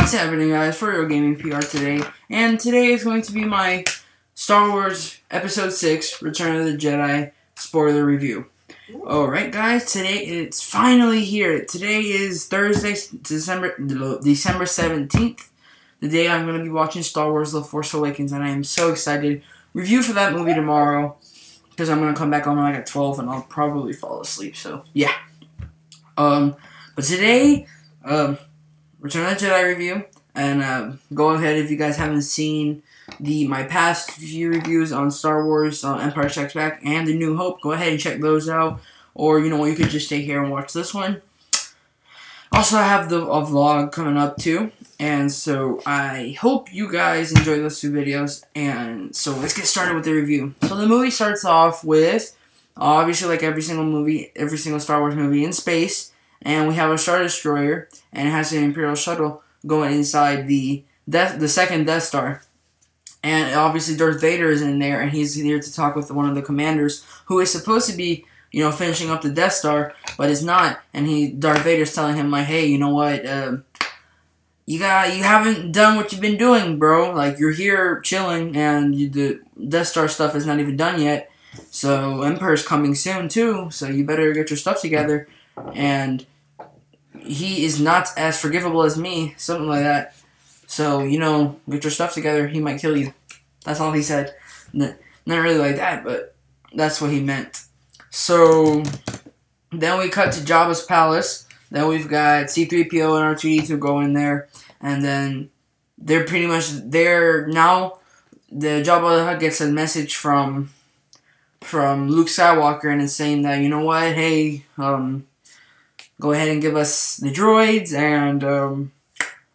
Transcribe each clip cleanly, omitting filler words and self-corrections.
What's happening, guys? For Real Gaming PR today, and today is going to be my Star Wars Episode 6 Return of the Jedi spoiler review. Alright guys, today it's finally here. Today is Thursday, December 17th, the day I'm going to be watching Star Wars The Force Awakens, and I am so excited. Review for that movie tomorrow, because I'm going to come back on like at 12 and I'll probably fall asleep, so yeah. But today, Return of the Jedi review, and go ahead if you guys haven't seen my past few reviews on Star Wars, Empire Strikes Back, and The New Hope. Go ahead and check those out, or you know you could just stay here and watch this one. Also, I have a vlog coming up too, and so I hope you guys enjoy those two videos. And so let's get started with the review. So the movie starts off with, obviously like every single Star Wars movie, in space. And we have a Star Destroyer, and it has an Imperial shuttle going inside the second Death Star. And obviously Darth Vader is in there, and he's here to talk with one of the commanders, who is supposed to be, you know, finishing up the Death Star, but is not. And Darth Vader's telling him, like, hey, you know what, you haven't done what you've been doing, bro. Like, you're here chilling, and the Death Star stuff is not even done yet. So Empire's coming soon too, so you better get your stuff together. And he is not as forgivable as me, something like that. So, you know, get your stuff together, he might kill you. That's all he said. Not really like that, but that's what he meant. So, then we cut to Jabba's palace. Then we've got C-3PO and R2-D2 go in there. And then they're pretty much there now. The Jabba the Hutt gets a message from Luke Skywalker, and it's saying that, you know what, hey, go ahead and give us the droids, and I'm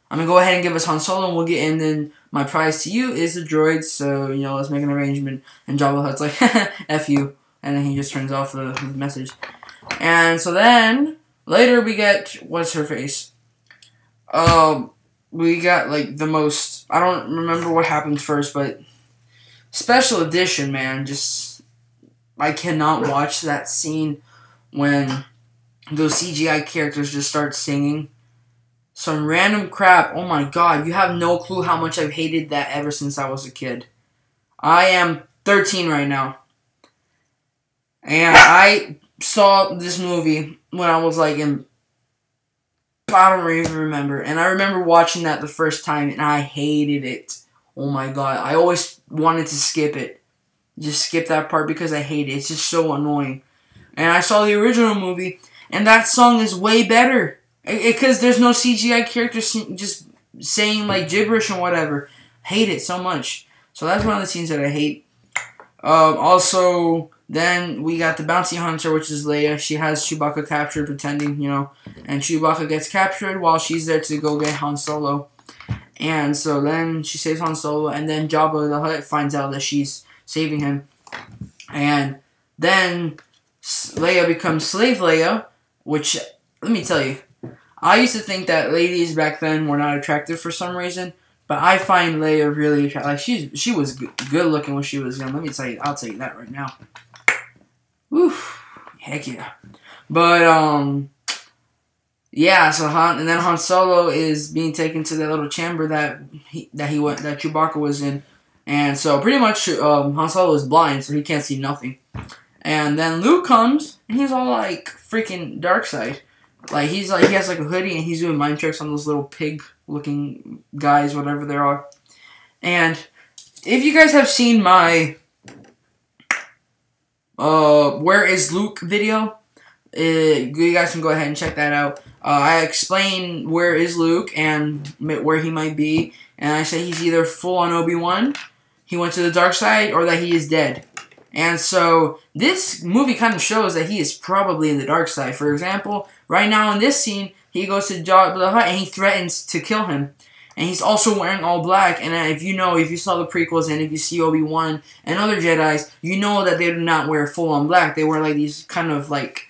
gonna go ahead and give us Han Solo, and we'll get in. Then my prize to you is the droids. So you know, let's make an arrangement. And Jabba the Hutt's like, "F you," and then he just turns off the message. And so then later we get what's her face. We got like the most. I don't remember what happened first, but special edition, man. Just I cannot watch that scene when those CGI characters just start singing some random crap. Oh my god, you have no clue how much I've hated that ever since I was a kid. I am 13 right now. And I saw this movie when I was like I don't even remember. And I remember watching that the first time and I hated it. Oh my god, I always wanted to skip it. Just skip that part because I hate it. It's just so annoying. And I saw the original movie, and that song is way better. Because there's no CGI characters just saying like gibberish and whatever. Hate it so much. So that's one of the scenes that I hate. Also, then we got the bounty hunter, which is Leia. She has Chewbacca captured, pretending, you know. And Chewbacca gets captured while she's there to go get Han Solo. And so then she saves Han Solo, and then Jabba the Hutt finds out that she's saving him. And then Leia becomes Slave Leia, which, let me tell you, I used to think that ladies back then were not attractive for some reason, but I find Leia really attractive. Like, she was good looking when she was young. Let me tell you, I'll tell you that right now. Woo, heck yeah. But, yeah, so Han Solo is being taken to that little chamber that Chewbacca was in. And so pretty much Han Solo is blind, so he can't see nothing. And then Luke comes, and he's all like freaking dark side. Like he has like a hoodie, and he's doing mind tricks on those little pig-looking guys, whatever they are. And if you guys have seen my Where is Luke video, you guys can go ahead and check that out. I explain where is Luke and where he might be, and I say he's either full on Obi-Wan, he went to the dark side, or that he is dead. And so this movie kind of shows that he is probably in the dark side. For example, right now in this scene, he goes to Jabba the Hutt and he threatens to kill him. And he's also wearing all black. And if you saw the prequels and if you see Obi-Wan and other Jedis, you know that they do not wear full on black. They wear like these kind of like,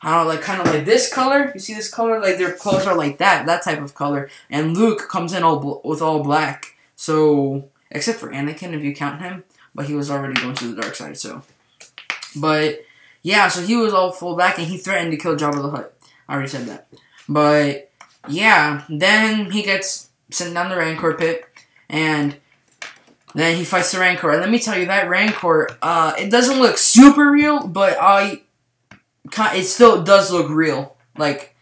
I don't know, kind of like this color. You see this color? Like their clothes are like that type of color. And Luke comes in with all black. So, except for Anakin, if you count him. But he was already going to the dark side, so. But, yeah, so he was all full black, and he threatened to kill Jabba the Hutt. I already said that. But, yeah, then he gets sent down the Rancor pit, and then he fights the Rancor. And let me tell you, that Rancor, it doesn't look super real, but it still does look real. Like,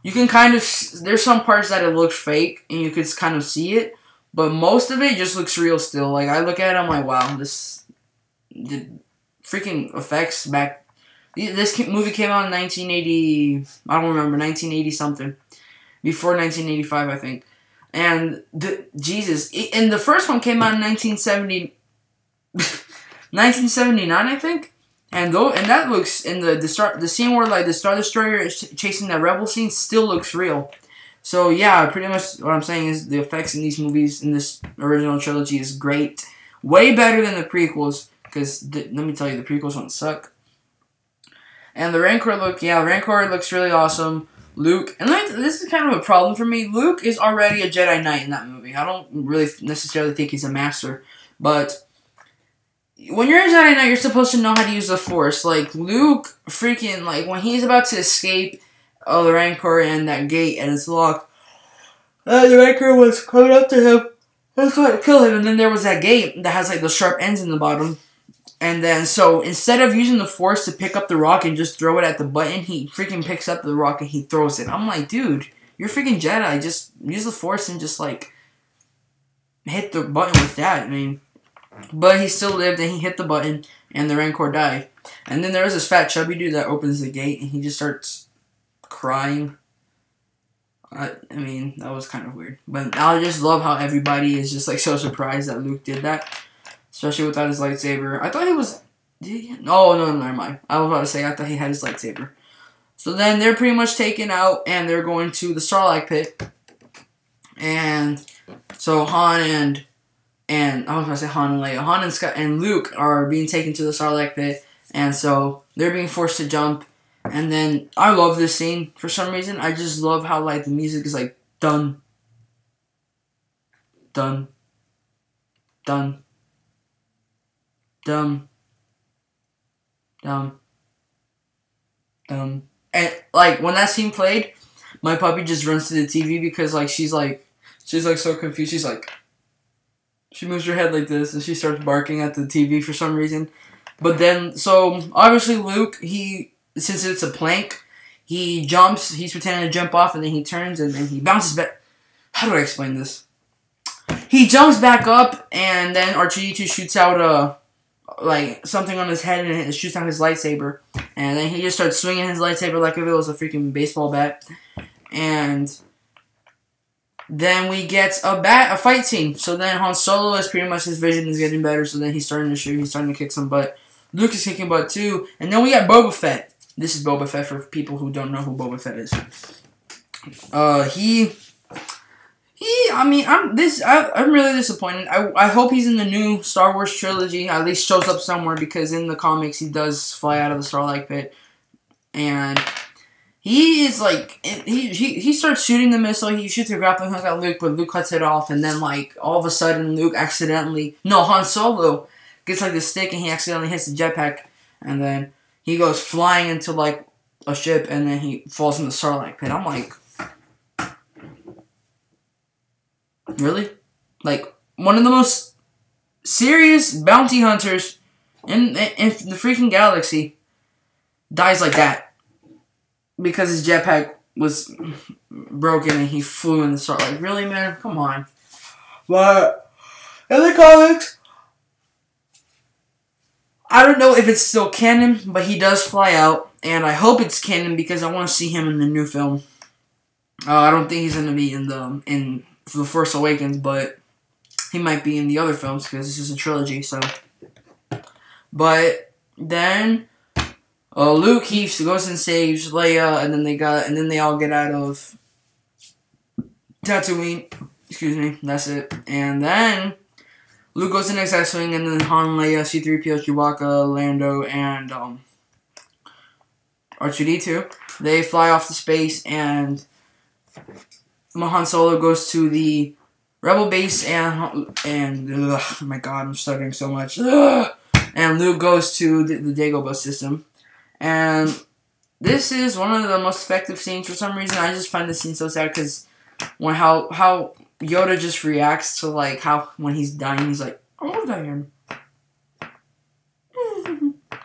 you can kind of, there's some parts that it looks fake, and you could kind of see it, but most of it just looks real still. Like, I look at it, I'm like, wow, the freaking effects back. This movie came out in 1980, I don't remember, 1980 something. Before 1985, I think. And, Jesus, and the first one came out in 1979, I think? And that looks, in the scene where, like, the Star Destroyer is chasing that rebel scene still looks real. So, yeah, pretty much what I'm saying is the effects in these movies, in this original trilogy, is great. Way better than the prequels, because, let me tell you, the prequels don't suck. And the Rancor Rancor looks really awesome. Luke, and this is kind of a problem for me. Luke is already a Jedi Knight in that movie. I don't really necessarily think he's a master, but when you're a Jedi Knight, you're supposed to know how to use the Force. Like, Luke, freaking, like, when he's about to escape the Rancor and that gate and it's locked, the Rancor was coming up to him. I was going to kill him, and then there was that gate that has, like, the sharp ends in the bottom. And then, so, instead of using the Force to pick up the rock and just throw it at the button, he freaking picks up the rock and he throws it. I'm like, dude, you're freaking Jedi. Just use the Force and just, like, hit the button with that. I mean, but he still lived and he hit the button and the Rancor died. And then there was this fat chubby dude that opens the gate and he just starts crying. I mean, that was kind of weird. But I just love how everybody is just, like, so surprised that Luke did that. Especially without his lightsaber. I thought he was... Oh, no, never mind. I was about to say, I thought he had his lightsaber. So then they're pretty much taken out, and they're going to the Sarlacc pit. And so Han and I was going to say Han and Leia. Han and Scott and Luke are being taken to the Sarlacc pit. And so they're being forced to jump. And then I love this scene for some reason. I just love how, like, the music is like, dun. Dun. Dun. Dumb. Dumb. Dumb. And, like, when that scene played, my puppy just runs to the TV because, like, she's so confused. She's like, she moves her head like this and she starts barking at the TV for some reason. But then, so, obviously Luke, since it's a plank, he jumps, he's pretending to jump off and then he turns and then he bounces back. How do I explain this? He jumps back up and then R2-D2 shoots out like, something on his head and it shoots out his lightsaber. And then he just starts swinging his lightsaber like if it was a freaking baseball bat. And then we get a fight scene. So then Han Solo is pretty much, his vision is getting better. So then he's starting to shoot, he's starting to kick some butt. Luke is kicking butt too. And then we got Boba Fett. This is Boba Fett for people who don't know who Boba Fett is. I'm really disappointed. I hope he's in the new Star Wars trilogy. At least shows up somewhere because in the comics he does fly out of the Sarlacc pit, and he is like he starts shooting the missile. He shoots a grappling hook at Luke, but Luke cuts it off, and then like all of a sudden Han Solo gets like the stick and he accidentally hits the jetpack, and then he goes flying into like a ship, and then he falls in the Sarlacc pit. I'm like, really? Like, one of the most serious bounty hunters in the freaking galaxy dies like that because his jetpack was broken and he flew in the star. Like, really, man? Come on. But in the comics, I don't know if it's still canon, but he does fly out, and I hope it's canon because I want to see him in the new film. I don't think he's going to be in The Force Awakens, but he might be in the other films because this is a trilogy. So, but then Luke goes and saves Leia, and then they all get out of Tatooine. Excuse me, that's it. And then Luke goes in the X-Wing, and then Han, Leia, C-3PO, Chewbacca, Lando, and R2-D2. They fly off to space, and Han Solo goes to the Rebel base, and oh my god, I'm stuttering so much. And Luke goes to the Dagobah system, and this is one of the most effective scenes for some reason. I just find this scene so sad because how Yoda just reacts to like how when he's dying, he's like, "Oh, Diane."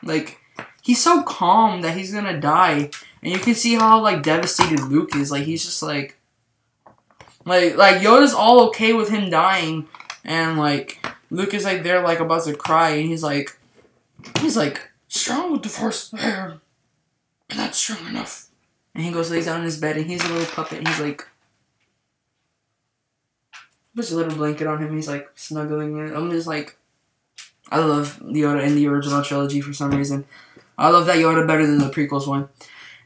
Like, he's so calm that he's gonna die, and you can see how like devastated Luke is. Like, he's just like Yoda's all okay with him dying, and like Luke is like there like about to cry, and he's like strong with the Force, but not strong enough. And he goes lays down in his bed, and he's a little puppet, and he's like, puts a little blanket on him. He's like snuggling it. I'm just like, I love Yoda in the original trilogy for some reason. I love that Yoda better than the prequels one.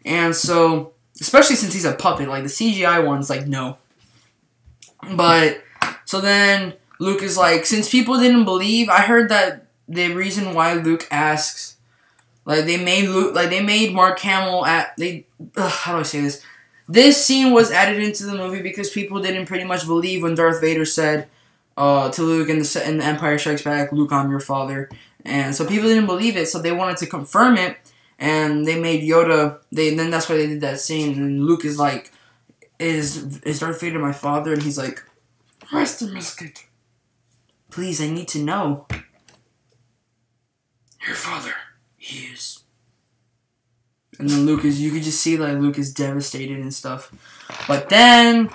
And so, especially since he's a puppet, like the CGI one's like, no. But, so then Luke is like, since people didn't believe, I heard that the reason why Luke asks, like they made Mark Hamill how do I say this? This scene was added into the movie because people didn't pretty much believe when Darth Vader said to Luke in the Empire Strikes Back, "Luke, I'm your father." And so people didn't believe it, so they wanted to confirm it, and they made Yoda, then that's why they did that scene, and Luke is like, is Darth Vader my father? And he's like, "Master Musket, please, I need to know." "Your father, he is." And then Luke is, you could just see like Luke is devastated and stuff. But then,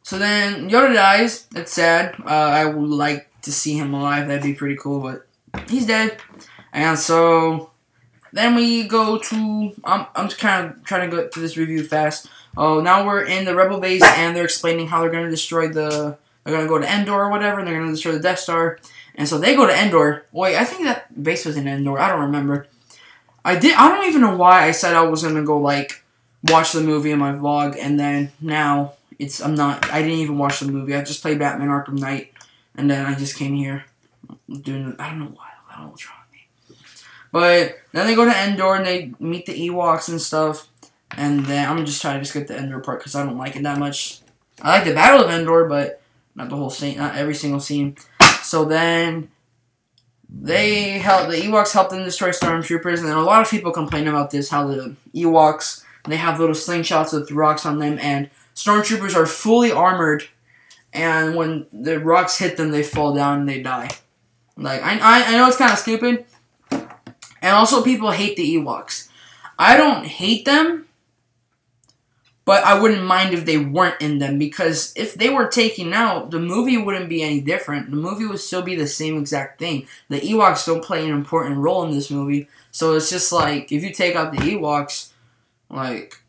so then Yoda dies. That's sad. I would like to see him alive. That'd be pretty cool, but he's dead. And so then we go to, I'm kind of trying to go through this review fast. Oh, now we're in the Rebel base, and they're explaining how they're going to destroy they're going to go to Endor or whatever, and they're going to destroy the Death Star. And so they go to Endor. Wait, I think that base was in Endor. I don't remember. I don't even know why I said I was going to go, like, watch the movie in my vlog, and then now I didn't even watch the movie. I just played Batman Arkham Knight, and then I just came here doing, I don't know why. I don't know what's wrong with me. But then they go to Endor, and they meet the Ewoks and stuff, and then I'm just trying to skip the Endor part because I don't like it that much. I like the Battle of Endor, but not the whole scene, not every single scene. So then the Ewoks help them destroy stormtroopers, and a lot of people complain about this, how the Ewoks, they have little slingshots with rocks on them, and stormtroopers are fully armored, and when the rocks hit them, they fall down and they die. Like, I know it's kind of stupid, and also people hate the Ewoks. I don't hate them, but I wouldn't mind if they weren't in them, because if they were taken out, the movie wouldn't be any different. The movie would still be the same exact thing. The Ewoks don't play an important role in this movie, so it's just like, if you take out the Ewoks, like,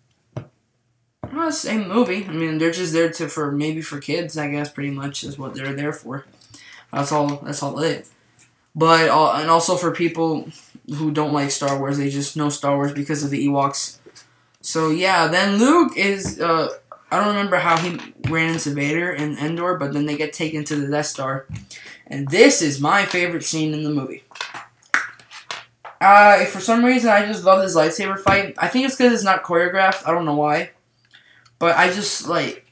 well, same movie. I mean, they're just there maybe for kids, I guess, pretty much, is what they're there for. That's all it. But, and also for people who don't like Star Wars, they just know Star Wars because of the Ewoks. So, yeah, then Luke is, I don't remember how he ran into Vader in Endor, but then they get taken to the Death Star. And this is my favorite scene in the movie. For some reason, I just love this lightsaber fight. I think it's because it's not choreographed. I don't know why. But I just, like,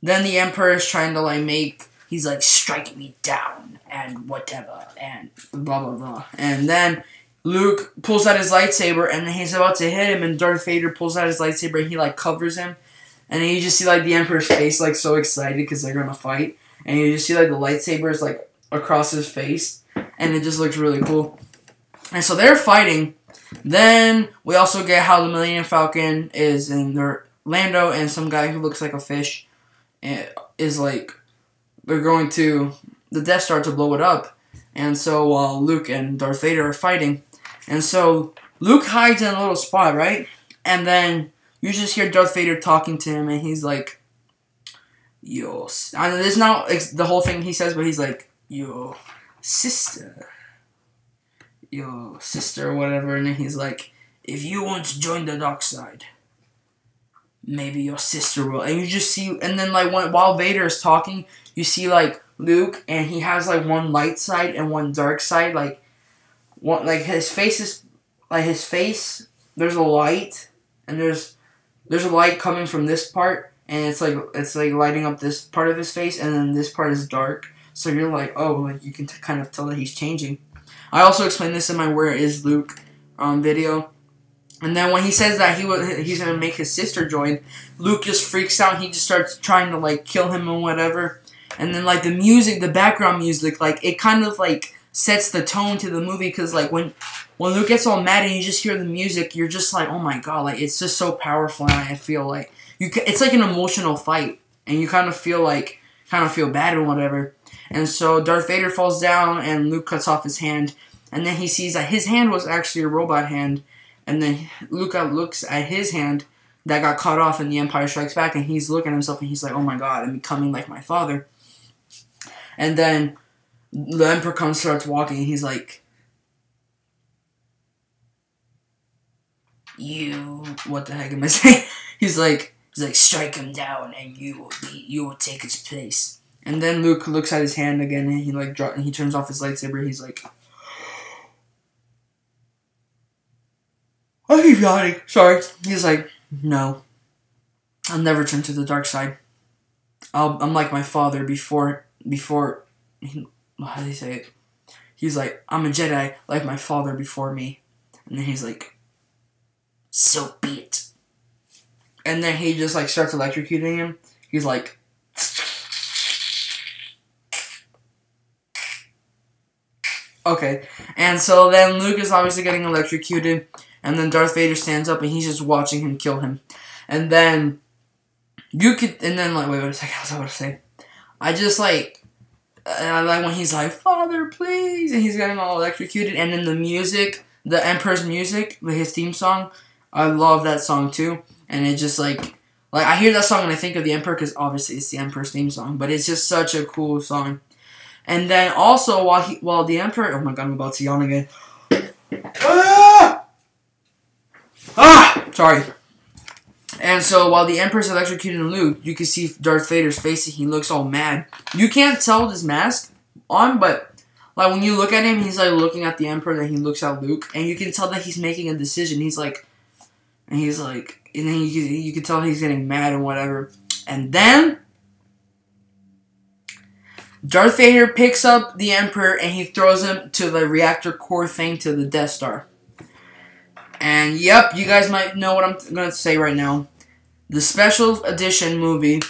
then the Emperor is trying to, like, he's like, "Strike me down," and whatever, and blah, blah, blah. And then Luke pulls out his lightsaber, and then he's about to hit him, and Darth Vader pulls out his lightsaber, and he, like, covers him. And then you just see, like, the Emperor's face, like, so excited because they're gonna fight. And you just see, like, the lightsabers, like, across his face. And it just looks really cool. And so they're fighting. Then we also get how the Millennium Falcon is in their Lando and some guy who looks like a fish is, like, they're going to the Death Star to blow it up. And so while Luke and Darth Vader are fighting. And so Luke hides in a little spot, right? And then you just hear Darth Vader talking to him, and he's like, "Yo," I know this is not the whole thing he says, but he's like, "Yo, sister," or whatever. And then he's like, "If you want to join the dark side, maybe your sister will." And you just see, and then like while Vader is talking, you see like Luke, and he has like one light side and one dark side. Like one, like his face is like his face. There's a light, and there's a light coming from this part, and it's like lighting up this part of his face, and then this part is dark. So you're like, oh, like you can kind of tell that he's changing. I also explained this in my "Where is Luke" video. And then when he says that he's gonna make his sister join, Luke just freaks out. He just starts trying to like kill him and whatever. And then like the music, the background music, like it kind of like sets the tone to the movie, because like when Luke gets all mad and you just hear the music, you're just like, oh my god, like it's just so powerful. And I feel like it's like an emotional fight, and you kind of feel bad and whatever. And so Darth Vader falls down, and Luke cuts off his hand, and then he sees that his hand was actually a robot hand. And then Luke looks at his hand that got cut off in The Empire Strikes Back, and he's looking at himself, and he's like, oh my god, I'm becoming like my father. And then the Emperor starts walking, and he's like, what the heck am I saying? He's like, strike him down, and you will take his place. And then Luke looks at his hand again, and he turns off his lightsaber. He's like, I keep yawning. Sorry. He's like, no, I'll never turn to the dark side. I'm like my father before. How do you say it? He's like, I'm a Jedi like my father before me. And then he's like, so be it. And then he just like starts electrocuting him. He's like, okay. And so then Luke is obviously getting electrocuted. And then Darth Vader stands up, and he's just watching him kill him. And then wait a second, what was I about to say? I just like when he's like, Father, please, and he's getting all electrocuted. And then the music, the Emperor's music, his theme song, I love that song too. And it just like I hear that song and I think of the Emperor, because obviously it's the Emperor's theme song. But it's just such a cool song. And then also while the Emperor, oh my god, I'm about to yawn again. Sorry. And so while the Emperor's electrocuting Luke, you can see Darth Vader's face, and he looks all mad. You can't tell with his mask on, but like when you look at him, he's like looking at the Emperor, and he looks at Luke, and you can tell that he's making a decision. And then you can tell he's getting mad and whatever. And then Darth Vader picks up the Emperor, and he throws him to the reactor core thing to the Death Star. And yep, you guys might know what I'm going to say right now. The special edition movie,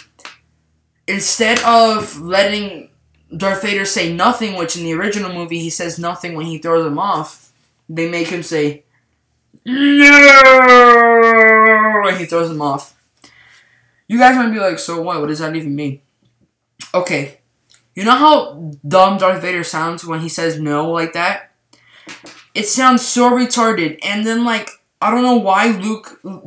instead of letting Darth Vader say nothing, which in the original movie he says nothing when he throws him off, they make him say, no, when he throws him off. You guys might be like, so what? What does that even mean? Okay, you know how dumb Darth Vader sounds when he says no like that? It sounds so retarded, and then, like, I don't know why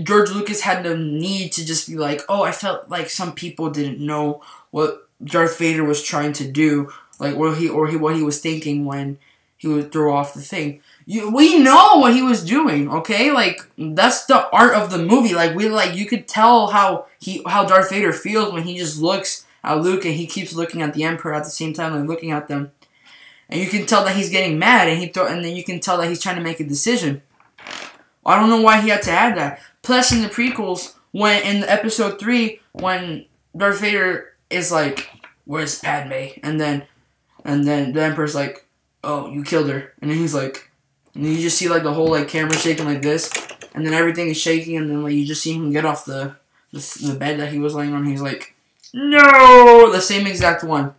George Lucas had the need to just be like, oh, I felt like some people didn't know what Darth Vader was trying to do, like, what he was thinking when he would throw off the thing. We know what he was doing, okay? Like, that's the art of the movie. Like, you could tell how Darth Vader feels when he just looks at Luke, and he keeps looking at the Emperor at the same time, like, looking at them. And you can tell that he's getting mad, and then you can tell that he's trying to make a decision. I don't know why he had to add that. Plus, in the prequels, in episode 3, when Darth Vader is like, "Where's Padme?" and then the Emperor's like, "Oh, you killed her," and then he's like, and you just see like the whole like camera shaking like this, and then everything is shaking, and then like you just see him get off the bed that he was laying on. He's like, "No!" The same exact one.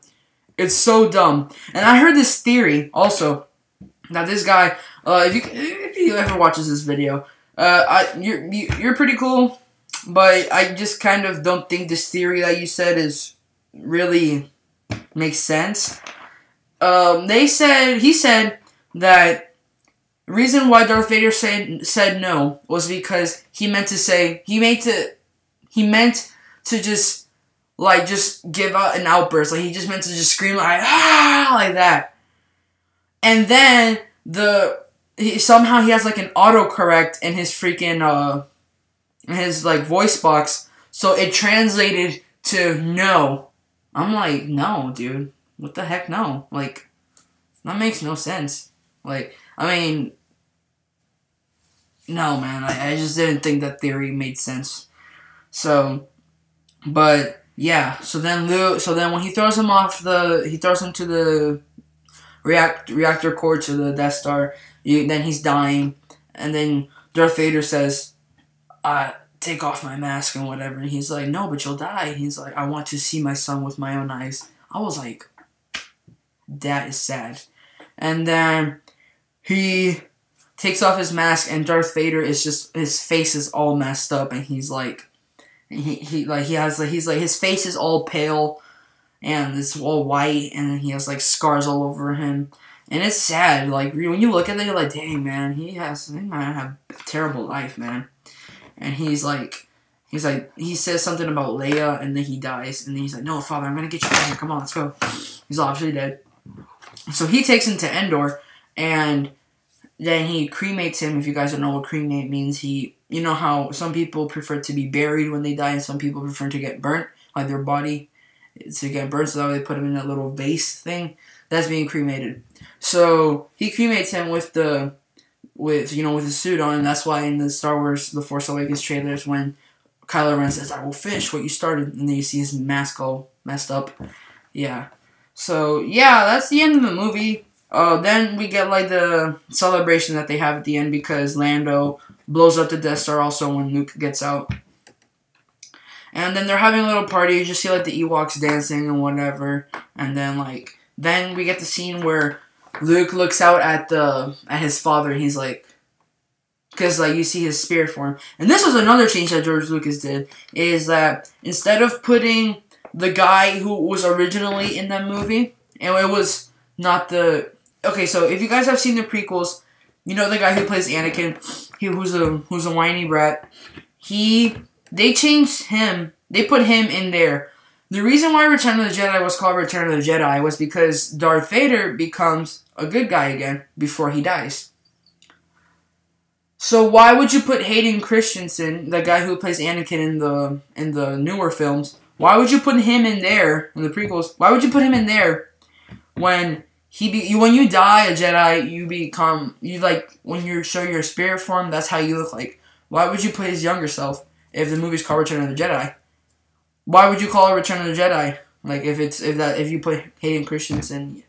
It's so dumb. And I heard this theory also that this guy, if he ever watches this video, you're pretty cool, but I just kind of don't think this theory that you said is really makes sense. He said that the reason why Darth Vader said no was because he meant to just give out an outburst. Like, he just meant to just scream like, ah, like that. And then somehow he has like an autocorrect in his freaking voice box, so it translated to no. I'm like, no, dude, what the heck, no? Like, that makes no sense. Like, I mean, no, man, I just didn't think that theory made sense. So, but yeah, so then when he throws him to the reactor core to the Death Star, then he's dying, and then Darth Vader says, take off my mask and whatever. And he's like, no, but you'll die. He's like, I want to see my son with my own eyes. I was like, that is sad. And then he takes off his mask, and Darth Vader is just, his face is all messed up, and he's like, his face is all pale, and it's all white, and he has like scars all over him, and it's sad. Like when you look at it, you're like, dang man, he might have a terrible life, man. And he says something about Leia, and then he dies, and then he's like, no, Father, I'm gonna get you out of here. Come on, let's go. He's obviously dead. So he takes him to Endor, and then he cremates him. If you guys don't know what cremate means, you know how some people prefer to be buried when they die, and some people prefer to get burnt, like their body to get burnt, so that way they put him in that little vase thing. That's being cremated. So he cremates him with the suit on, and that's why in the Star Wars The Force Awakens trailers, when Kylo Ren says, I will finish what you started, and then you see his mask all messed up. Yeah. So, yeah, that's the end of the movie. Then we get, like, the celebration that they have at the end, because Lando blows up the Death Star also when Luke gets out. And then they're having a little party. You just see, like, the Ewoks dancing and whatever. And then, like, then we get the scene where Luke looks out at his father, and he's like, because, like, you see his spirit form. And this was another change that George Lucas did, is that instead of putting the guy who was originally in that movie, and it was not the... Okay, so if you guys have seen the prequels, you know the guy who plays Anakin, who's a whiny brat. They changed him. They put him in there. The reason why Return of the Jedi was called Return of the Jedi was because Darth Vader becomes a good guy again before he dies. So why would you put Hayden Christensen, the guy who plays Anakin in the newer films, why would you put him in there in the prequels? Why would you put him in there when when you die a Jedi, when you show your spirit form, that's how you look like. Why would you put his younger self if the movie's called Return of the Jedi? Why would you call it Return of the Jedi? Like if you put Hayden Christensen,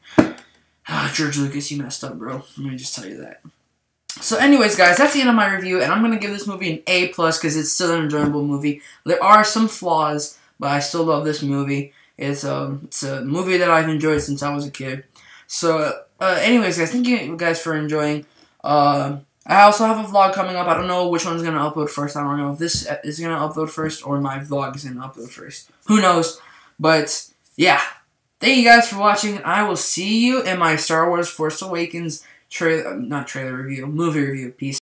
George Lucas, you messed up, bro. Let me just tell you that. So anyways, guys, that's the end of my review, and I'm going to give this movie an A+, because it's still an enjoyable movie. There are some flaws, but I still love this movie. It's a movie that I've enjoyed since I was a kid. So, anyways, guys, thank you guys for enjoying. I also have a vlog coming up. I don't know which one's going to upload first. I don't know if this is going to upload first or my vlog is going to upload first. Who knows? But, yeah. Thank you guys for watching. I will see you in my Star Wars Force Awakens movie review. Peace.